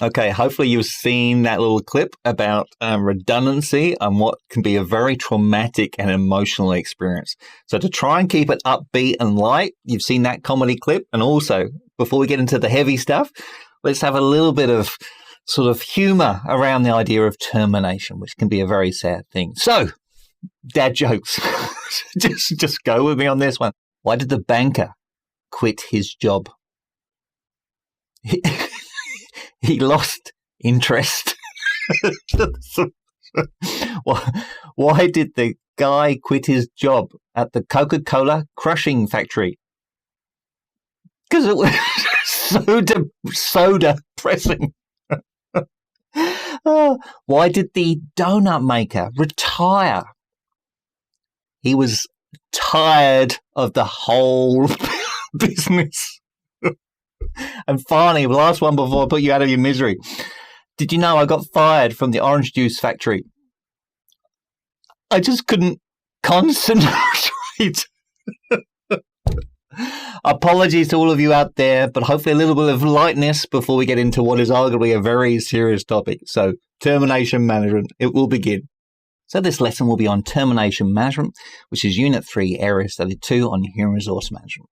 Okay, hopefully you've seen that little clip about redundancy and what can be a very traumatic and emotional experience. So to try and keep it upbeat and light, you've seen that comedy clip. And also, before we get into the heavy stuff, let's have a little bit of sort of humor around the idea of termination, which can be a very sad thing. So, dad jokes. just go with me on this one. Why did the banker quit his job? He lost interest. Why did the guy quit his job at the Coca-Cola crushing factory? Because it was so depressing. Why did the donut maker retire? He was tired of the whole business. And finally, the last one before I put you out of your misery. Did you know I got fired from the orange juice factory? I just couldn't concentrate. Apologies to all of you out there, but hopefully a little bit of lightness before we get into what is arguably a very serious topic. So, termination management, it will begin. So this lesson will be on termination management, which is Unit 3, Area Study 2 on human resource management.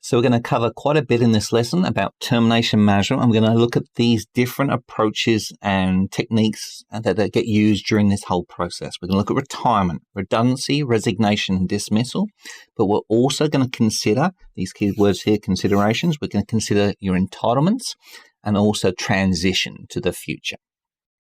So we're going to cover quite a bit in this lesson about termination management. I'm going to look at these different approaches and techniques that get used during this whole process. We're going to look at retirement, redundancy, resignation, and dismissal. But we're also going to consider these key words here, considerations. We're going to consider your entitlements and also transition to the future.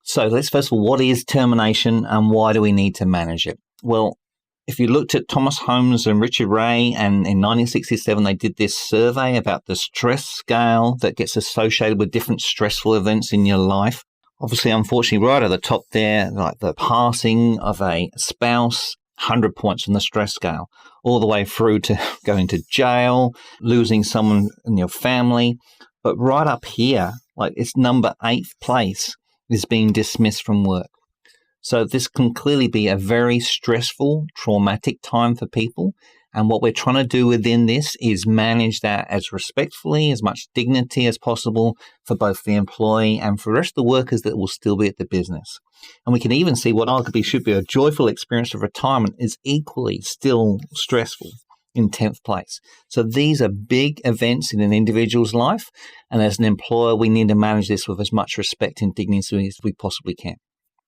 So let's first of all, what is termination and why do we need to manage it? Well, if you looked at Thomas Holmes and Richard Ray, and in 1967, they did this survey about the stress scale that gets associated with different stressful events in your life. Obviously, unfortunately, right at the top there, like the passing of a spouse, 100 points on the stress scale, all the way through to going to jail, losing someone in your family. But right up here, like it's number 8th place, is being dismissed from work. So this can clearly be a very stressful, traumatic time for people. And what we're trying to do within this is manage that as respectfully, as much dignity as possible for both the employee and for the rest of the workers that will still be at the business. And we can even see what arguably should be a joyful experience of retirement is equally still stressful in 10th place. So these are big events in an individual's life. And as an employer, we need to manage this with as much respect and dignity as we possibly can.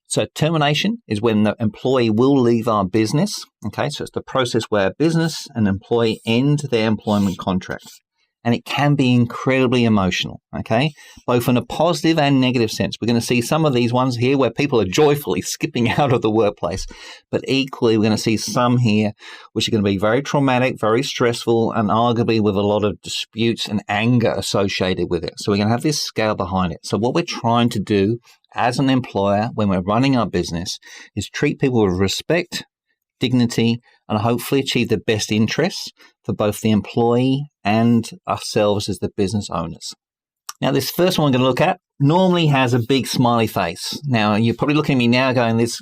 So termination is when the employee will leave our business. Okay, so it's the process where a business and employee end their employment contract. And it can be incredibly emotional, okay, both in a positive and negative sense. We're going to see some of these ones here where people are joyfully skipping out of the workplace. But equally, we're going to see some here which are going to be very traumatic, very stressful, and arguably with a lot of disputes and anger associated with it. So we're going to have this scale behind it. So what we're trying to do as an employer when we're running our business is treat people with respect, dignity, and hopefully achieve the best interests for both the employee and ourselves as the business owners. Now, this first one we're going to look at normally has a big smiley face. Now, you're probably looking at me now going, this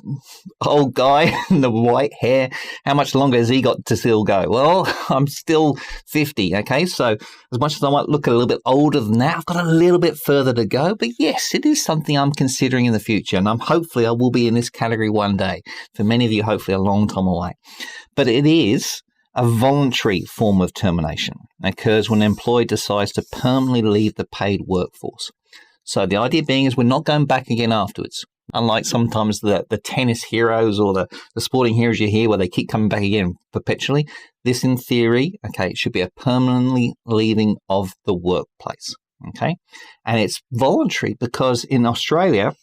old guy in the white hair, how much longer has he got to still go? Well, I'm still 50, okay? So as much as I might look a little bit older than that, I've got a little bit further to go. But yes, it is something I'm considering in the future. And hopefully I will be in this category one day. For many of you, hopefully a long time away. But it is a voluntary form of termination. It occurs when an employee decides to permanently leave the paid workforce. So the idea being is we're not going back again afterwards. Unlike sometimes the tennis heroes or the sporting heroes you hear where they keep coming back again perpetually. This in theory, okay, it should be a permanently leaving of the workplace, okay? And it's voluntary because in Australia,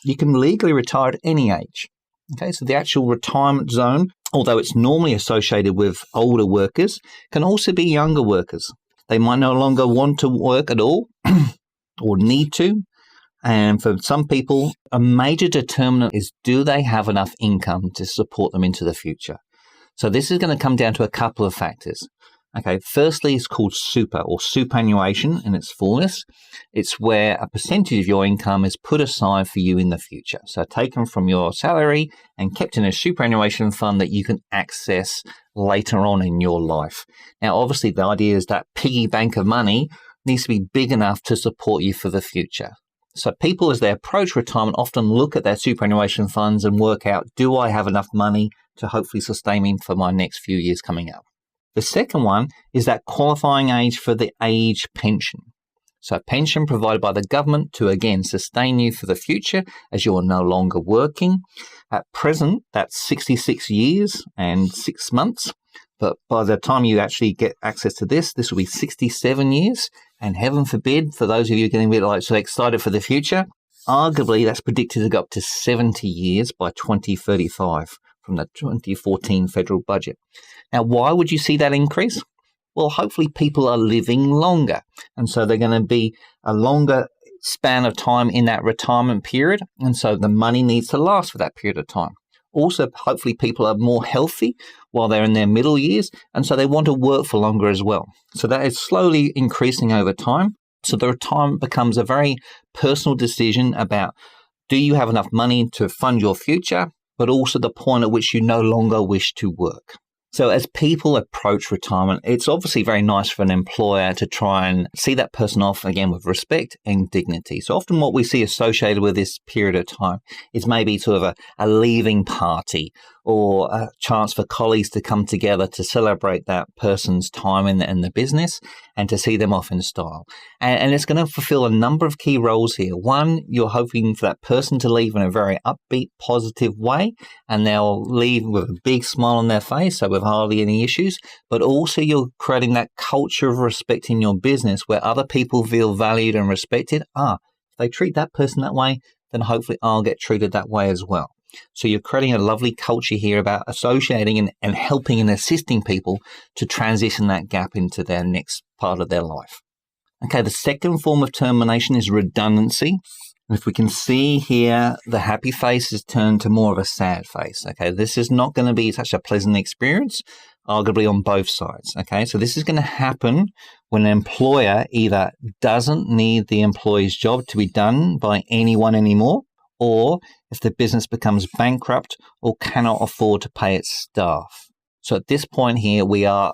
you can legally retire at any age. Okay, so the actual retirement zone, although it's normally associated with older workers, can also be younger workers. They might no longer want to work at all or need to. And for some people, a major determinant is do they have enough income to support them into the future? So this is going to come down to a couple of factors. Okay, firstly, it's called super or superannuation in its fullness. It's where a percentage of your income is put aside for you in the future. So taken from your salary and kept in a superannuation fund that you can access later on in your life. Now, obviously, the idea is that piggy bank of money needs to be big enough to support you for the future. So people, as they approach retirement, often look at their superannuation funds and work out, do I have enough money to hopefully sustain me for my next few years coming up? The second one is that qualifying age for the age pension. So a pension provided by the government to, again, sustain you for the future as you're no longer working. At present, that's 66 years and 6 months. But by the time you actually get access to this will be 67 years. And heaven forbid, for those of you getting a bit so excited for the future, arguably that's predicted to go up to 70 years by 2035 from the 2014 federal budget. Now, why would you see that increase? Well, hopefully people are living longer. And so they're going to be a longer span of time in that retirement period. And so the money needs to last for that period of time. Also, hopefully people are more healthy while they're in their middle years. And so they want to work for longer as well. So that is slowly increasing over time. So the retirement becomes a very personal decision about, do you have enough money to fund your future, but also the point at which you no longer wish to work. So as people approach retirement, it's obviously very nice for an employer to try and see that person off again with respect and dignity. So often what we see associated with this period of time is maybe sort of a leaving party or a chance for colleagues to come together to celebrate that person's time in the business and to see them off in style. And it's going to fulfill a number of key roles here. One, you're hoping for that person to leave in a very upbeat, positive way, and they'll leave with a big smile on their face, so with hardly any issues. But also you're creating that culture of respect in your business where other people feel valued and respected. If they treat that person that way, then hopefully I'll get treated that way as well. So you're creating a lovely culture here about associating and helping and assisting people to transition that gap into their next part of their life. Okay, the second form of termination is redundancy. If we can see here, the happy face has turned to more of a sad face. Okay, this is not going to be such a pleasant experience, arguably on both sides. Okay, so this is going to happen when an employer either doesn't need the employee's job to be done by anyone anymore, or if the business becomes bankrupt or cannot afford to pay its staff. So at this point here, we are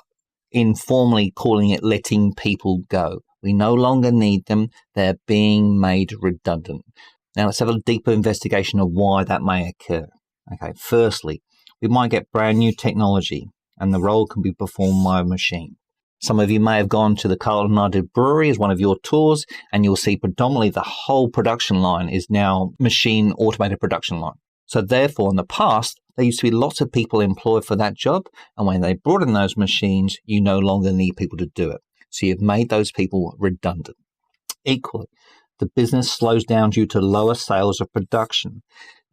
informally calling it letting people go. We no longer need them. They're being made redundant. Now let's have a deeper investigation of why that may occur. Okay, firstly, we might get brand new technology and the role can be performed by a machine. Some of you may have gone to the Carlton United Brewery as one of your tours, and you'll see predominantly the whole production line is now machine automated production line. So therefore, in the past, there used to be lots of people employed for that job, and when they brought in those machines, you no longer need people to do it. So you've made those people redundant. Equally, the business slows down due to lower sales of production.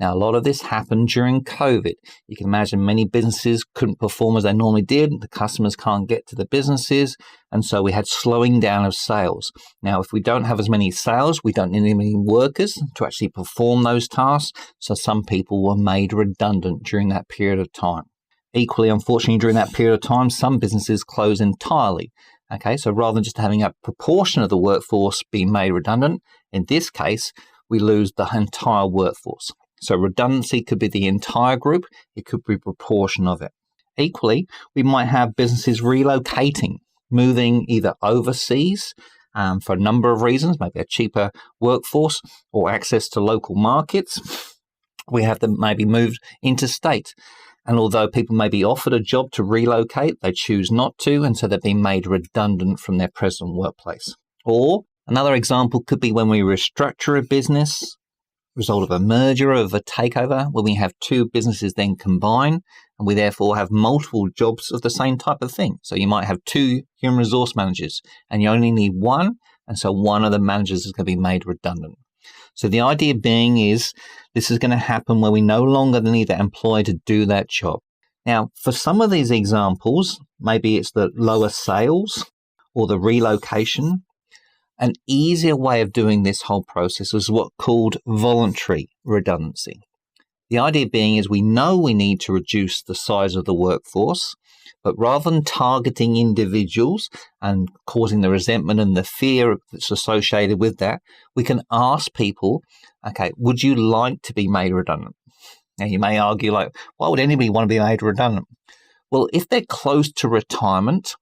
Now, a lot of this happened during COVID. You can imagine many businesses couldn't perform as they normally did. The customers can't get to the businesses. And so we had slowing down of sales. Now, if we don't have as many sales, we don't need as many workers to actually perform those tasks. So some people were made redundant during that period of time. Equally, unfortunately, during that period of time, some businesses close entirely. Okay, so rather than just having a proportion of the workforce being made redundant, in this case, we lose the entire workforce. So redundancy could be the entire group. It could be a proportion of it. Equally, we might have businesses relocating, moving either overseas for a number of reasons, maybe a cheaper workforce or access to local markets. We have them maybe moved interstate. And although people may be offered a job to relocate, they choose not to, and so they're being made redundant from their present workplace. Or another example could be when we restructure a business, result of a merger, of a takeover, when we have two businesses then combine, and we therefore have multiple jobs of the same type of thing. So you might have two human resource managers, and you only need one, and so one of the managers is going to be made redundant. So the idea being is this is going to happen where we no longer need that employee to do that job. Now, for some of these examples, maybe it's the lower sales or the relocation. An easier way of doing this whole process is what's called voluntary redundancy. The idea being is we know we need to reduce the size of the workforce, but rather than targeting individuals and causing the resentment and the fear that's associated with that, we can ask people, okay, would you like to be made redundant? Now, you may argue, like, why would anybody want to be made redundant? Well, if they're close to retirement,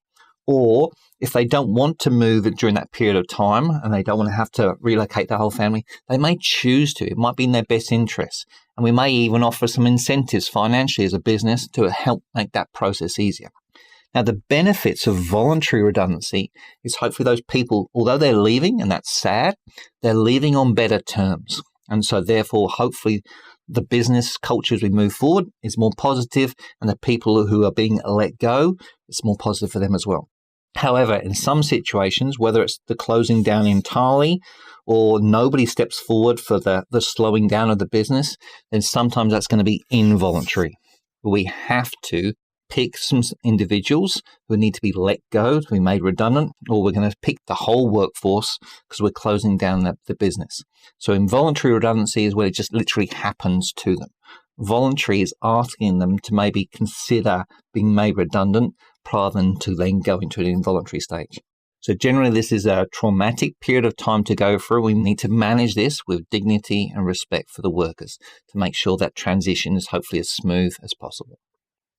Or if they don't want to move during that period of time and they don't want to have to relocate the whole family, they may choose to. It might be in their best interest. And we may even offer some incentives financially as a business to help make that process easier. Now, the benefits of voluntary redundancy is hopefully those people, although they're leaving, and that's sad, they're leaving on better terms. And so therefore, hopefully, the business culture as we move forward is more positive, and the people who are being let go, it's more positive for them as well. However, in some situations, whether it's the closing down entirely or nobody steps forward for the slowing down of the business, then sometimes that's going to be involuntary. We have to pick some individuals who need to be let go, to be made redundant, or we're going to pick the whole workforce because we're closing down the business. So involuntary redundancy is where it just literally happens to them. Voluntary is asking them to maybe consider being made redundant rather than to then go into an involuntary stage. So generally, this is a traumatic period of time to go through. We need to manage this with dignity and respect for the workers to make sure that transition is hopefully as smooth as possible.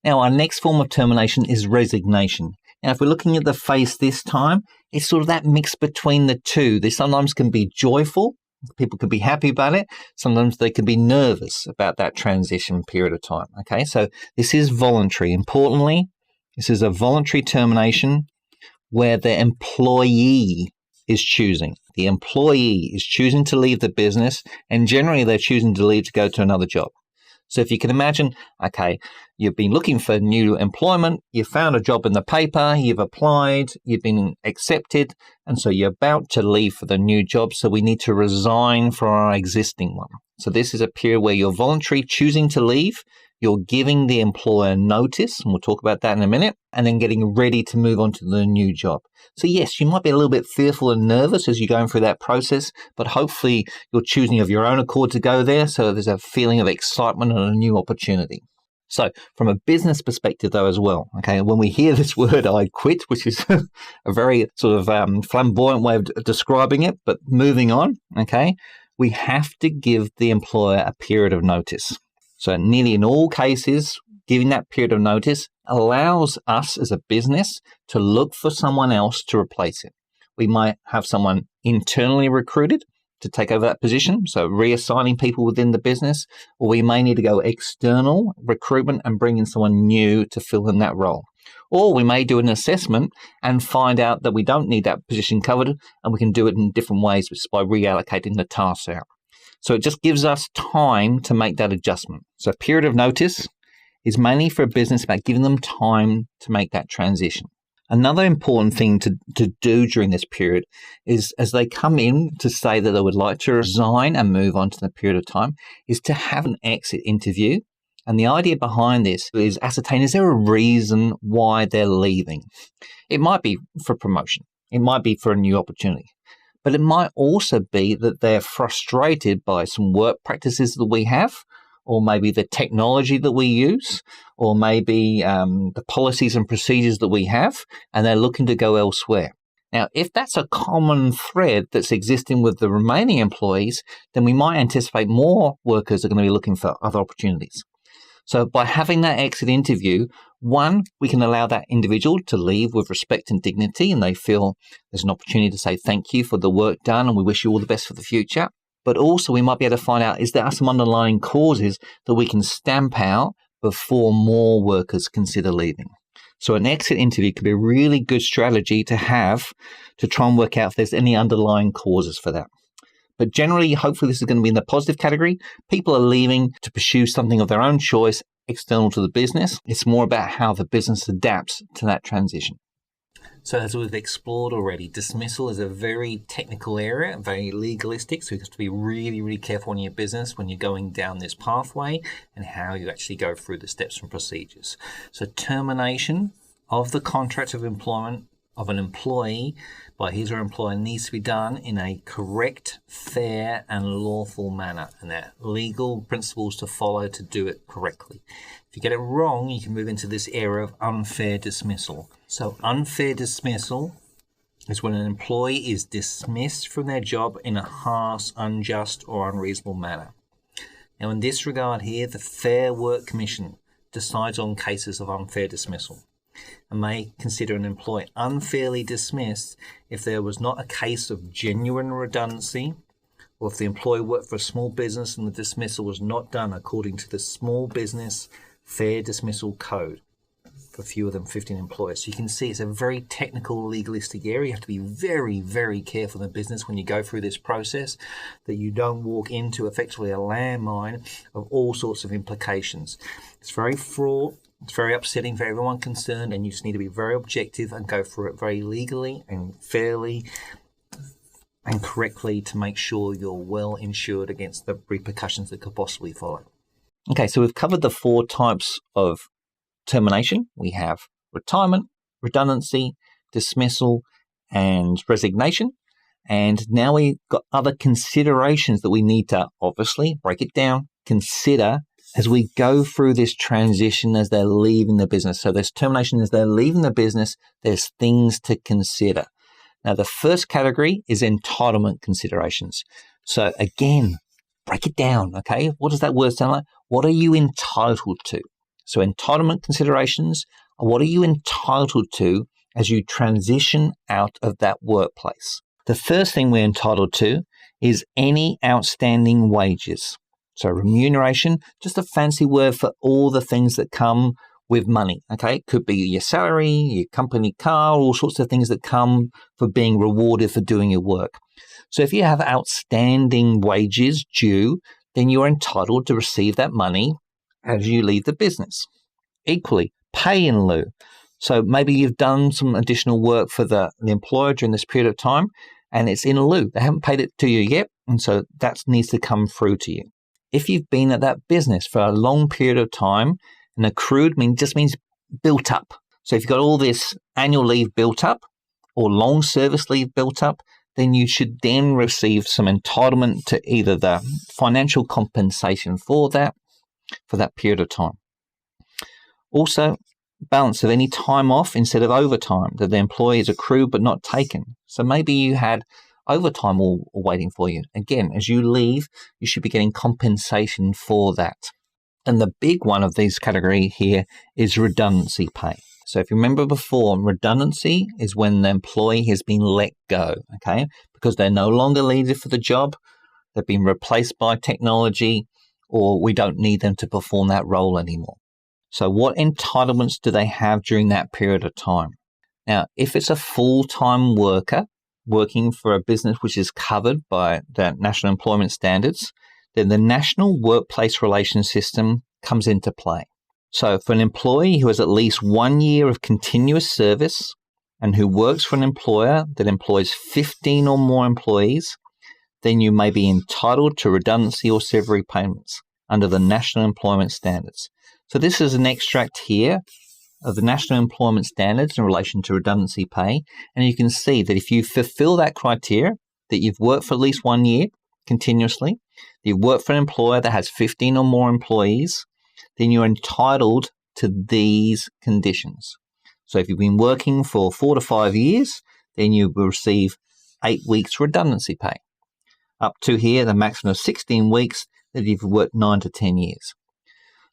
Now, our next form of termination is resignation. Now, if we're looking at the face this time, it's sort of that mix between the two. This sometimes can be joyful. People can be happy about it. Sometimes they can be nervous about that transition period of time. Okay, so this is voluntary. Importantly, this is a voluntary termination where the employee is choosing. The employee is choosing to leave the business, and generally they're choosing to leave to go to another job. So if you can imagine, okay, you've been looking for new employment, you found a job in the paper, you've applied, you've been accepted, and so you're about to leave for the new job, so we need to resign from our existing one. So this is a period where you're voluntarily choosing to leave, you're giving the employer notice, and we'll talk about that in a minute, and then getting ready to move on to the new job. So yes, you might be a little bit fearful and nervous as you're going through that process, but hopefully you're choosing of your own accord to go there, so there's a feeling of excitement and a new opportunity. So from a business perspective though as well, okay, when we hear this word I quit, which is a very sort of flamboyant way of describing it, but moving on, okay, we have to give the employer a period of notice. So nearly in all cases, giving that period of notice allows us as a business to look for someone else to replace it. We might have someone internally recruited to take over that position, so reassigning people within the business, or we may need to go external recruitment and bring in someone new to fill in that role. Or we may do an assessment and find out that we don't need that position covered, and we can do it in different ways, which is by reallocating the tasks out. So it just gives us time to make that adjustment. So a period of notice is mainly for a business about giving them time to make that transition. Another important thing to do during this period is, as they come in to say that they would like to resign and move on to the period of time, is to have an exit interview. And the idea behind this is ascertain, is there a reason why they're leaving? It might be for promotion. It might be for a new opportunity. But it might also be that they're frustrated by some work practices that we have, or maybe the technology that we use, or maybe the policies and procedures that we have, and they're looking to go elsewhere. Now, if that's a common thread that's existing with the remaining employees, then we might anticipate more workers are going to be looking for other opportunities. So by having that exit interview, one, we can allow that individual to leave with respect and dignity, and they feel there's an opportunity to say thank you for the work done and we wish you all the best for the future. But also we might be able to find out, is there some underlying causes that we can stamp out before more workers consider leaving? So an exit interview could be a really good strategy to have to try and work out if there's any underlying causes for that. But generally, hopefully this is going to be in the positive category. People are leaving to pursue something of their own choice external to the business. It's more about how the business adapts to that transition. So as we've explored already, dismissal is a very technical area, very legalistic. So you have to be really, really careful in your business when you're going down this pathway and how you actually go through the steps and procedures. So termination of the contract of employment of an employee by his or her employer needs to be done in a correct, fair, and lawful manner. And there are legal principles to follow to do it correctly. If you get it wrong, you can move into this area of unfair dismissal. So unfair dismissal is when an employee is dismissed from their job in a harsh, unjust, or unreasonable manner. Now, in this regard here, the Fair Work Commission decides on cases of unfair dismissal. and may consider an employee unfairly dismissed if there was not a case of genuine redundancy, or if the employee worked for a small business and the dismissal was not done according to the Small Business Fair Dismissal Code for fewer than 15 employees. So you can see it's a very technical, legalistic area. You have to be very, very careful in the business when you go through this process, that you don't walk into effectively a landmine of all sorts of implications. It's very fraught. It's very upsetting for everyone concerned, and you just need to be very objective and go through it very legally and fairly and correctly to make sure you're well insured against the repercussions that could possibly follow. Okay, so we've covered the 4 types of termination. We have retirement, redundancy, dismissal, and resignation. And now we've got other considerations that we need to obviously break it down, consider as we go through this transition as they're leaving the business. So there's termination as they're leaving the business. There's things to consider. Now, the first category is entitlement considerations. So again, break it down, okay? What does that word sound like? What are you entitled to? So entitlement considerations are what are you entitled to as you transition out of that workplace. The first thing we're entitled to is any outstanding wages. So remuneration, just a fancy word for all the things that come with money, okay? It could be your salary, your company car, all sorts of things that come for being rewarded for doing your work. So if you have outstanding wages due, then you're entitled to receive that money as you leave the business. Equally, pay in lieu. So maybe you've done some additional work for the employer during this period of time, and it's in lieu. They haven't paid it to you yet, and so that needs to come through to you. If you've been at that business for a long period of time, and accrued just means built up. So if you've got all this annual leave built up or long service leave built up, then you should then receive some entitlement to either the financial compensation for that period of time. Also, balance of any time off instead of overtime that the employee is accrued but not taken. So maybe you had overtime all waiting for you. Again, as you leave, you should be getting compensation for that. And the big one of these category here is redundancy pay. So if you remember before, redundancy is when the employee has been let go, okay? Because they're no longer needed for the job, they've been replaced by technology, or we don't need them to perform that role anymore. So what entitlements do they have during that period of time? Now, if it's a full-time worker working for a business which is covered by the National Employment Standards, then the National Workplace Relations System comes into play. So for an employee who has at least 1 year of continuous service and who works for an employer that employs 15 or more employees, then you may be entitled to redundancy or severance payments under the National Employment Standards. So this is an extract here of the National Employment Standards in relation to redundancy pay. And you can see that if you fulfill that criteria, that you've worked for at least 1 year continuously, that you've worked for an employer that has 15 or more employees, then you're entitled to these conditions. So if you've been working for 4 to 5 years, then you will receive 8 weeks redundancy pay. Up to here, the maximum of 16 weeks that you've worked 9 to 10 years.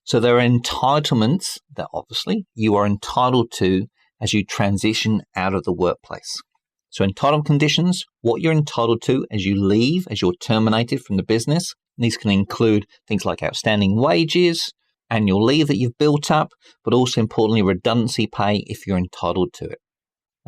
So there are entitlements that obviously you are entitled to as you transition out of the workplace. So entitlement conditions, what you're entitled to as you leave, as you're terminated from the business. These can include things like outstanding wages, annual leave that you've built up, but also importantly redundancy pay if you're entitled to it.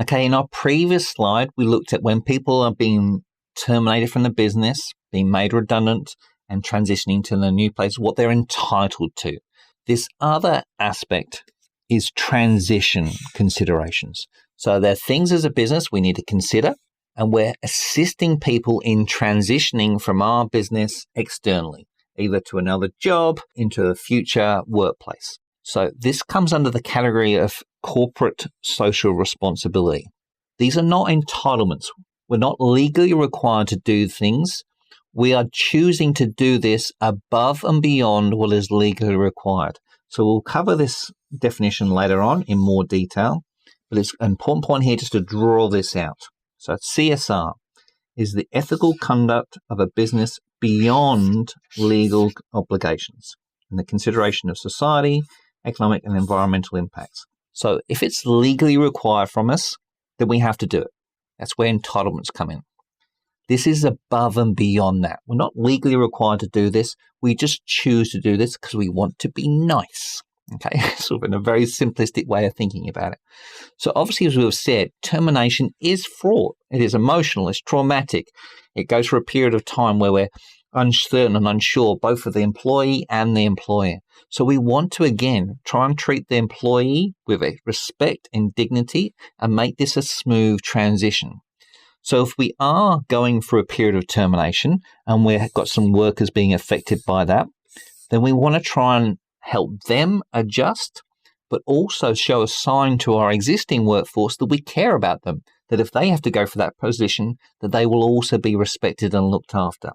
Okay, in our previous slide, we looked at when people are being terminated from the business, being made redundant, and transitioning to the new place, what they're entitled to. This other aspect is transition considerations. So there are things as a business we need to consider, and we're assisting people in transitioning from our business externally, either to another job, into a future workplace. So this comes under the category of corporate social responsibility. These are not entitlements. We're not legally required to do things. We are choosing to do this above and beyond what is legally required. So we'll cover this definition later on in more detail, but it's an important point here just to draw this out. So CSR is the ethical conduct of a business beyond legal obligations and the consideration of society, economic and environmental impacts. So if it's legally required from us, then we have to do it. That's where entitlements come in. This is above and beyond that. We're not legally required to do this. We just choose to do this because we want to be nice. Okay, sort of in a very simplistic way of thinking about it. So obviously, as we've said, termination is fraught. It is emotional. It's traumatic. It goes for a period of time where we're uncertain and unsure, both for the employee and the employer. So we want to, again, try and treat the employee with respect and dignity and make this a smooth transition. So if we are going through a period of termination and we've got some workers being affected by that, then we want to try and help them adjust, but also show a sign to our existing workforce that we care about them, that if they have to go for that position, that they will also be respected and looked after.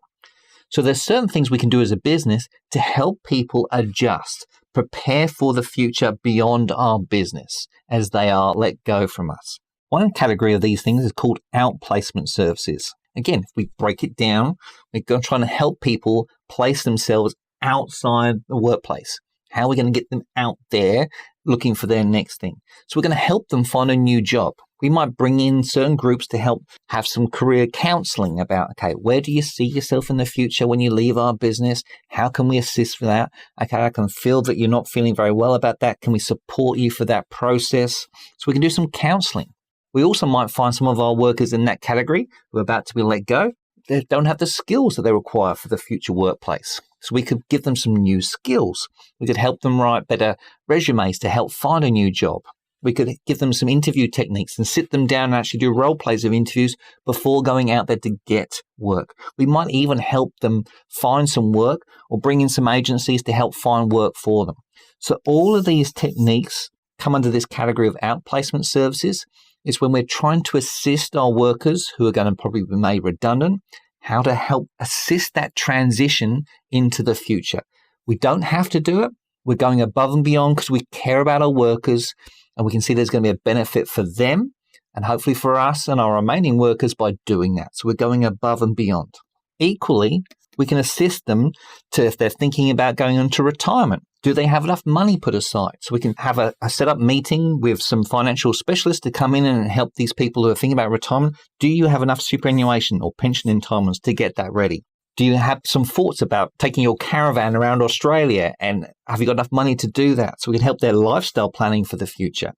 So there's certain things we can do as a business to help people adjust, prepare for the future beyond our business as they are let go from us. One category of these things is called outplacement services. Again, if we break it down, we're going to try to help people place themselves outside the workplace. How are we going to get them out there looking for their next thing? So we're going to help them find a new job. We might bring in certain groups to help have some career counseling about, okay, where do you see yourself in the future when you leave our business? How can we assist with that? Okay, I can feel that you're not feeling very well about that. Can we support you for that process? So we can do some counseling. We also might find some of our workers in that category who are about to be let go. They don't have the skills that they require for the future workplace. So we could give them some new skills. We could help them write better resumes to help find a new job. We could give them some interview techniques and sit them down and actually do role plays of interviews before going out there to get work. We might even help them find some work or bring in some agencies to help find work for them. So all of these techniques come under this category of outplacement services. Is when we're trying to assist our workers who are going to probably be made redundant, how to help assist that transition into the future. We don't have to do it. We're going above and beyond because we care about our workers and we can see there's going to be a benefit for them and hopefully for us and our remaining workers by doing that. So we're going above and beyond. Equally, we can assist them to, if they're thinking about going into retirement, do they have enough money put aside? So we can have a set-up meeting with some financial specialists to come in and help these people who are thinking about retirement. Do you have enough superannuation or pension entitlements to get that ready? Do you have some thoughts about taking your caravan around Australia, and have you got enough money to do that? So we can help their lifestyle planning for the future.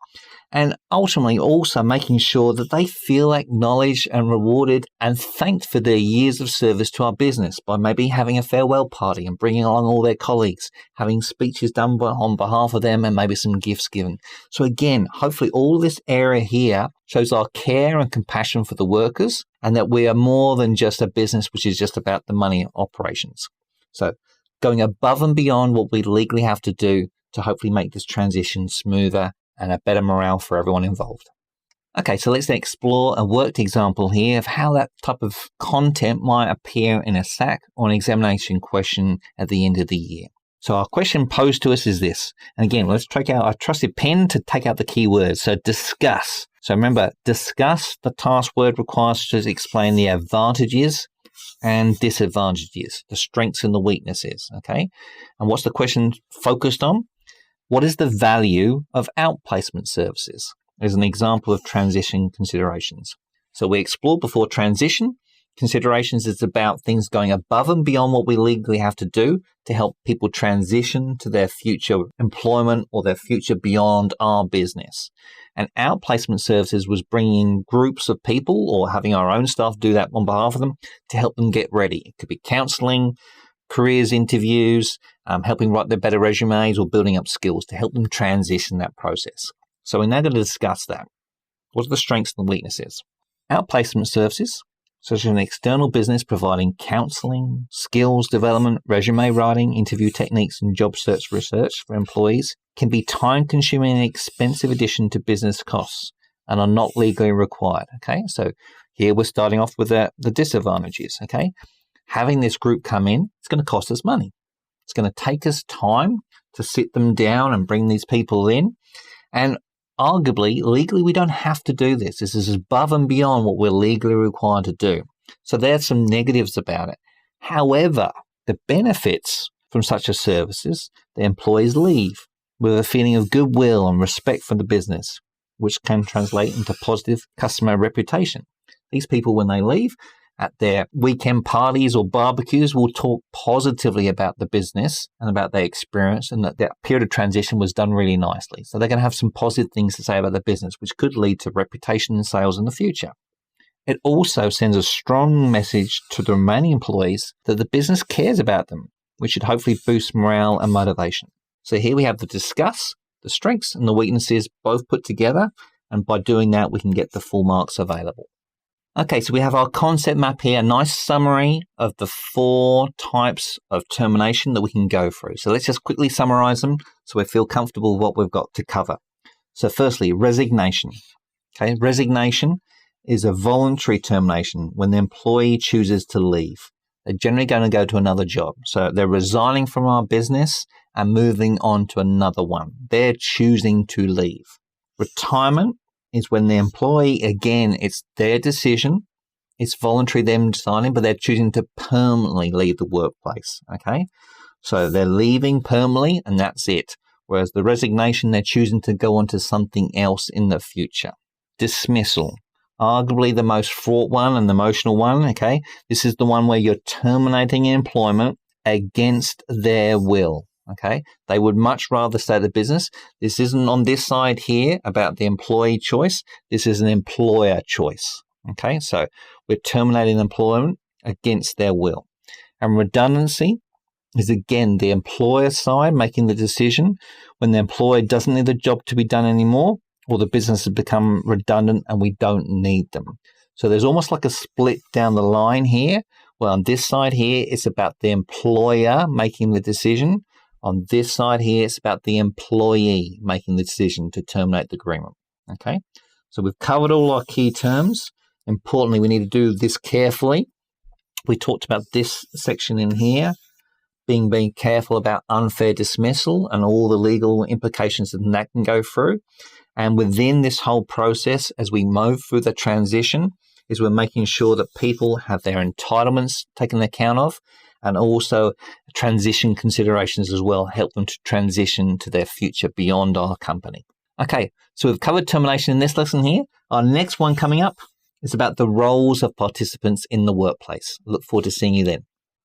And ultimately also making sure that they feel acknowledged and rewarded and thanked for their years of service to our business by maybe having a farewell party and bringing along all their colleagues, having speeches done on behalf of them and maybe some gifts given. So again, hopefully all this area here shows our care and compassion for the workers and that we are more than just a business which is just about the money operations. So going above and beyond what we legally have to do to hopefully make this transition smoother and a better morale for everyone involved. Okay, so let's explore a worked example here of how that type of content might appear in a SAC or an examination question at the end of the year. So our question posed to us is this. And again, let's take out our trusted pen to take out the key words. So discuss. So remember, discuss, the task word requires to explain the advantages and disadvantages, the strengths and the weaknesses, okay? And what's the question focused on? What is the value of outplacement services? As an example of transition considerations. So we explored before transition. Considerations is about things going above and beyond what we legally have to do to help people transition to their future employment or their future beyond our business. And outplacement services was bringing groups of people or having our own staff do that on behalf of them to help them get ready. It could be counseling, careers interviews, helping write their better resumes or building up skills to help them transition that process. So we're now going to discuss that. What are the strengths and weaknesses? Outplacement services, such as an external business providing counseling, skills development, resume writing, interview techniques, and job search research for employees, can be time-consuming and expensive addition to business costs and are not legally required. Okay, so here we're starting off with the disadvantages. Okay, having this group come in, it's going to cost us money. It's going to take us time to sit them down and bring these people in. And arguably, legally, we don't have to do this. This is above and beyond what we're legally required to do. So there's some negatives about it. However, the benefits from such a services, the employees leave. with a feeling of goodwill and respect for the business, which can translate into positive customer reputation. These people, when they leave, at their weekend parties or barbecues, will talk positively about the business and about their experience, and that period of transition was done really nicely. So they're going to have some positive things to say about the business, which could lead to reputation and sales in the future. It also sends a strong message to the remaining employees that the business cares about them, which should hopefully boost morale and motivation. So here we have the discuss, the strengths and the weaknesses both put together, and by doing that, we can get the full marks available. Okay, so we have our concept map here, a nice summary of the 4 types of termination that we can go through. So let's just quickly summarize them so we feel comfortable with what we've got to cover. So firstly, resignation. Okay, resignation is a voluntary termination when the employee chooses to leave. They're generally going to go to another job. So they're resigning from our business and moving on to another one. They're choosing to leave. Retirement is when the employee, again, it's their decision. It's voluntary, them deciding, but they're choosing to permanently leave the workplace, okay? So they're leaving permanently, and that's it. Whereas the resignation, they're choosing to go on to something else in the future. Dismissal, arguably the most fraught one and the emotional one, okay? This is the one where you're terminating employment against their will. Okay, they would much rather stay at the business. This isn't on this side here about the employee choice. This is an employer choice. Okay, so we're terminating employment against their will. And redundancy is again the employer side making the decision when the employer doesn't need the job to be done anymore, or the business has become redundant and we don't need them. So there's almost like a split down the line here. Well, on this side here, it's about the employer making the decision. On this side here, it's about the employee making the decision to terminate the agreement. Okay, so we've covered all our key terms. Importantly, we need to do this carefully. We talked about this section in here, being careful about unfair dismissal and all the legal implications that can go through. And within this whole process, as we move through the transition, is we're making sure that people have their entitlements taken account of, and also transition considerations as well, help them to transition to their future beyond our company. Okay, so we've covered termination in this lesson here. Our next one coming up is about the roles of participants in the workplace. Look forward to seeing you then.